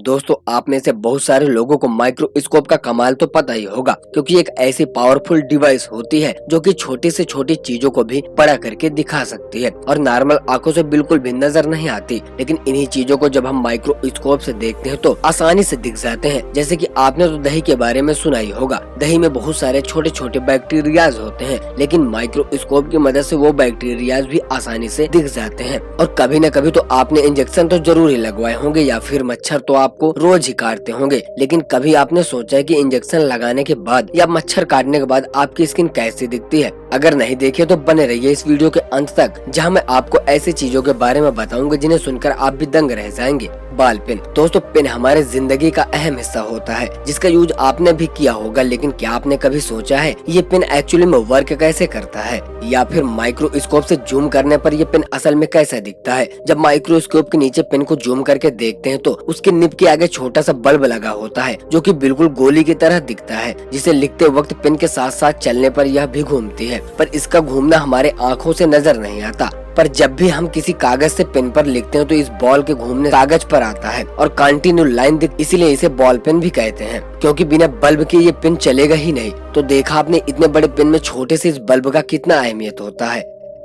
दोस्तों आप में से बहुत सारे लोगों को माइक्रोस्कोप का कमाल तो पता ही होगा, क्योंकि एक ऐसी पावरफुल डिवाइस होती है जो कि छोटी से छोटी चीजों को भी बड़ा करके दिखा सकती है और नॉर्मल आंखों से बिल्कुल भी नजर नहीं आती। लेकिन इन्हीं चीजों को जब हम माइक्रोस्कोप से देखते हैं तो आसानी से दिख जाते हैं। जैसे कि आपने तो दही के बारे में सुना ही होगा। दही में बहुत सारे छोटे छोटे बैक्टीरियाज होते हैं, लेकिन माइक्रोस्कोप की मदद से वो बैक्टीरियाज भी आसानी से दिख जाते हैं। और कभी न कभी तो आपने इंजेक्शन तो जरूर ही लगवाए होंगे या फिर मच्छर तो आपको रोज ही काटते होंगे। लेकिन कभी आपने सोचा है कि इंजेक्शन लगाने के बाद या मच्छर काटने के बाद आपकी स्किन कैसी दिखती है? अगर नहीं देखे तो बने रहिए इस वीडियो के अंत तक, जहां मैं आपको ऐसी चीजों के बारे में बताऊंगा जिन्हें सुनकर आप भी दंग रह जाएंगे। बाल पेन। दोस्तों पेन हमारे जिंदगी का अहम हिस्सा होता है, जिसका यूज आपने भी किया होगा। लेकिन क्या आपने कभी सोचा है ये पेन एक्चुअली में वर्क कैसे करता है, या फिर माइक्रोस्कोप से जूम करने पर ये पेन असल में कैसा दिखता है? जब माइक्रोस्कोप के नीचे पेन को जूम करके देखते हैं तो उसके निब के आगे छोटा सा बल्ब लगा होता है, जो कि बिल्कुल गोली की तरह दिखता है, जिसे लिखते वक्त पेन के साथ साथ चलने पर यह भी घूमती है। पर इसका घूमना हमारे आँखों से नजर नहीं आता। पर जब भी हम किसी कागज से पेन पर लिखते हैं तो इस बॉल के घूमने कागज पर आता है और कंटिन्यू लाइन दिख, इसीलिए इसे बॉल पेन भी कहते हैं, क्योंकि बिना बल्ब के ये पेन चलेगा ही नहीं। तो देखा आपने इतने बड़े पेन में छोटे से इस बल्ब का कितना अहमियत होता है।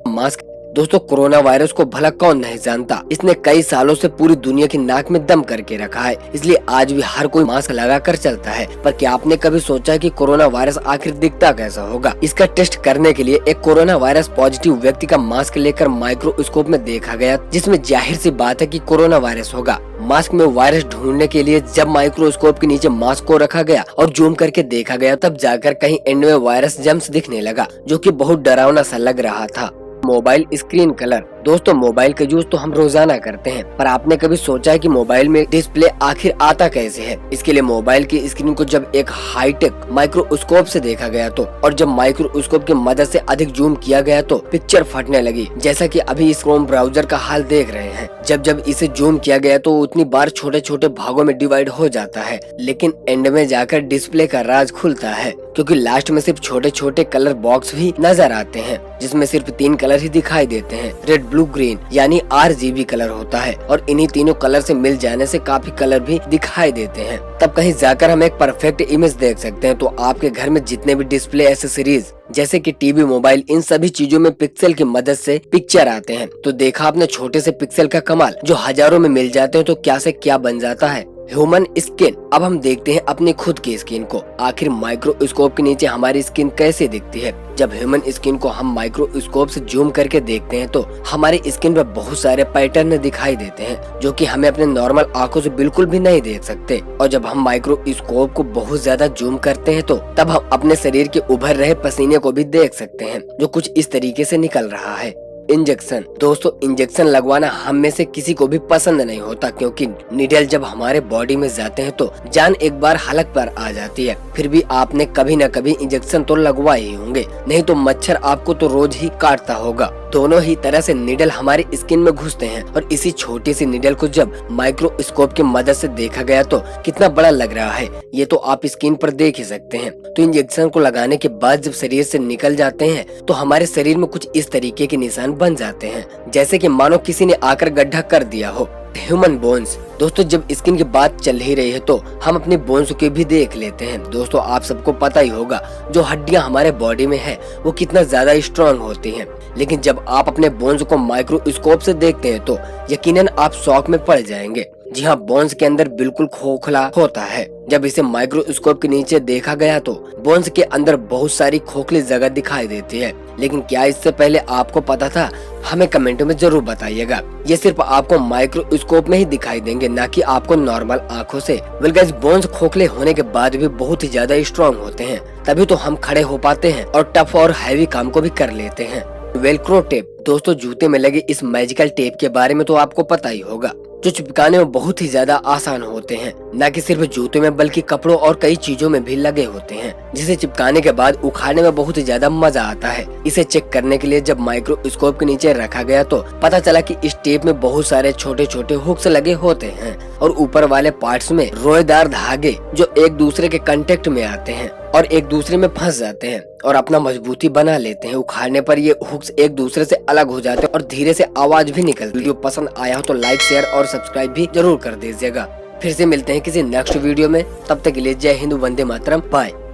मास्क। दोस्तों कोरोना वायरस को भला कौन नहीं जानता। इसने कई सालों से पूरी दुनिया की नाक में दम करके रखा है, इसलिए आज भी हर कोई मास्क लगा कर चलता है। पर क्या आपने कभी सोचा है कि कोरोना वायरस आखिर दिखता कैसा होगा? इसका टेस्ट करने के लिए एक कोरोना वायरस पॉजिटिव व्यक्ति का मास्क लेकर माइक्रोस्कोप में देखा गया, जिसमें जाहिर सी बात है कि कोरोना वायरस होगा। मास्क में वायरस ढूंढने के लिए जब माइक्रोस्कोप के नीचे मास्क को रखा गया और जूम करके देखा गया, तब जाकर कहीं एंड में वायरस जम्स दिखने लगा, जो कि बहुत डरावना सा लग रहा था। Mobile screen colour. दोस्तों मोबाइल का यूज तो हम रोजाना करते हैं, पर आपने कभी सोचा है कि मोबाइल में डिस्प्ले आखिर आता कैसे है? इसके लिए मोबाइल की स्क्रीन को जब एक हाईटेक माइक्रोस्कोप से देखा गया तो, और जब माइक्रोस्कोप की मदद से अधिक जूम किया गया तो पिक्चर फटने लगी, जैसा कि अभी इस क्रोम ब्राउजर का हाल देख रहे हैं। जब इसे जूम किया गया तो उतनी बार छोटे छोटे भागों में डिवाइड हो जाता है, लेकिन एंड में जाकर डिस्प्ले का राज खुलता है, क्योंकि लास्ट में सिर्फ छोटे छोटे कलर बॉक्स भी नजर आते हैं, जिसमें सिर्फ 3 कलर ही दिखाई देते हैं। रेड, ब्लू, ग्रीन यानी RGB कलर होता है, और इन्हीं तीनों कलर से मिल जाने से काफी कलर भी दिखाई देते हैं। तब कहीं जाकर हम एक परफेक्ट इमेज देख सकते हैं। तो आपके घर में जितने भी डिस्प्ले एसेसरीज जैसे कि टीवी, मोबाइल, इन सभी चीजों में पिक्सल की मदद से पिक्चर आते हैं। तो देखा आपने छोटे से पिक्सल का कमाल, जो हजारों में मिल जाते हैं तो क्या से क्या बन जाता है। Human skin. अब हम देखते हैं अपनी खुद की स्किन को। आखिर माइक्रोस्कोप के नीचे हमारी स्किन कैसे दिखती है? जब ह्यूमन स्किन को हम माइक्रोस्कोप से जूम करके देखते हैं तो हमारी स्किन पर बहुत सारे पैटर्न दिखाई देते हैं, जो कि हमें अपने नॉर्मल आंखों से बिल्कुल भी नहीं देख सकते। और जब हम माइक्रोस्कोप को बहुत ज्यादा जूम करते हैं तो तब हम अपने शरीर के उभर रहे पसीने को भी देख सकते हैं, जो कुछ इस तरीके से निकल रहा है। इंजेक्शन। दोस्तों इंजेक्शन लगवाना हम में से किसी को भी पसंद नहीं होता, क्योंकि नीडल जब हमारे बॉडी में जाते हैं तो जान एक बार हलक पर आ जाती है। फिर भी आपने कभी न कभी इंजेक्शन तो लगवाए ही होंगे, नहीं तो मच्छर आपको तो रोज ही काटता होगा। दोनों ही तरह से नीडल हमारी स्किन में घुसते हैं, और इसी छोटी सी नीडल को जब माइक्रोस्कोप की मदद से देखा गया तो कितना बड़ा लग रहा है, ये तो आप स्क्रीन पर देख ही सकते हैं। तो इंजेक्शन को लगाने के बाद जब शरीर से निकल जाते हैं तो हमारे शरीर में कुछ इस तरीके के निशान बन जाते हैं, जैसे कि मानो किसी ने आकर गड्ढा कर दिया हो। Human bones. दोस्तों जब स्किन की बात चल ही रही है तो हम अपने बोन्स के भी देख लेते हैं। दोस्तों आप सबको पता ही होगा जो हड्डियां हमारे बॉडी में है वो कितना ज्यादा स्ट्रांग होती हैं, लेकिन जब आप अपने बोन्स को माइक्रोस्कोप से देखते हैं तो यकीनन आप शॉक में पड़ जाएंगे। जी हाँ, बोन्स के अंदर बिल्कुल खोखला होता है। जब इसे माइक्रोस्कोप के नीचे देखा गया तो बोन्स के अंदर बहुत सारी खोखली जगह दिखाई देती है। लेकिन क्या इससे पहले आपको पता था? हमें कमेंटों में जरूर बताइएगा। ये सिर्फ आपको माइक्रोस्कोप में ही दिखाई देंगे, ना कि आपको नॉर्मल आंखों से। वेल गाइस, बोन्स खोखले होने के बाद भी बहुत ही ज्यादा स्ट्रांग होते हैं, तभी तो हम खड़े हो पाते हैं और टफ और हैवी काम को भी कर लेते हैं। Velcro tape. दोस्तों जूते में लगे इस मैजिकल टेप के बारे में तो आपको पता ही होगा, जो चिपकाने में बहुत ही ज्यादा आसान होते हैं। न कि सिर्फ जूते में बल्कि कपड़ों और कई चीजों में भी लगे होते हैं, जिसे चिपकाने के बाद उखाड़ने में बहुत ही ज्यादा मजा आता है। इसे चेक करने के लिए जब माइक्रोस्कोप के नीचे रखा गया तो पता चला कि इस टेप में बहुत सारे छोटे छोटे हुक्स लगे होते हैं, और ऊपर वाले पार्ट्स में रोएदार धागे जो एक दूसरे के कांटेक्ट में आते हैं और एक दूसरे में फंस जाते हैं और अपना मजबूती बना लेते हैं। उखाड़ने पर ये हुक्स एक दूसरे से अलग हो जाते हैं और धीरे से आवाज भी निकलती है। वीडियो पसंद आया हो तो लाइक, शेयर और सब्सक्राइब भी जरूर कर दीजिएगा। फिर से मिलते हैं किसी नेक्स्ट वीडियो में, तब तक के लिए जय हिंद, वंदे मातरम, बाय।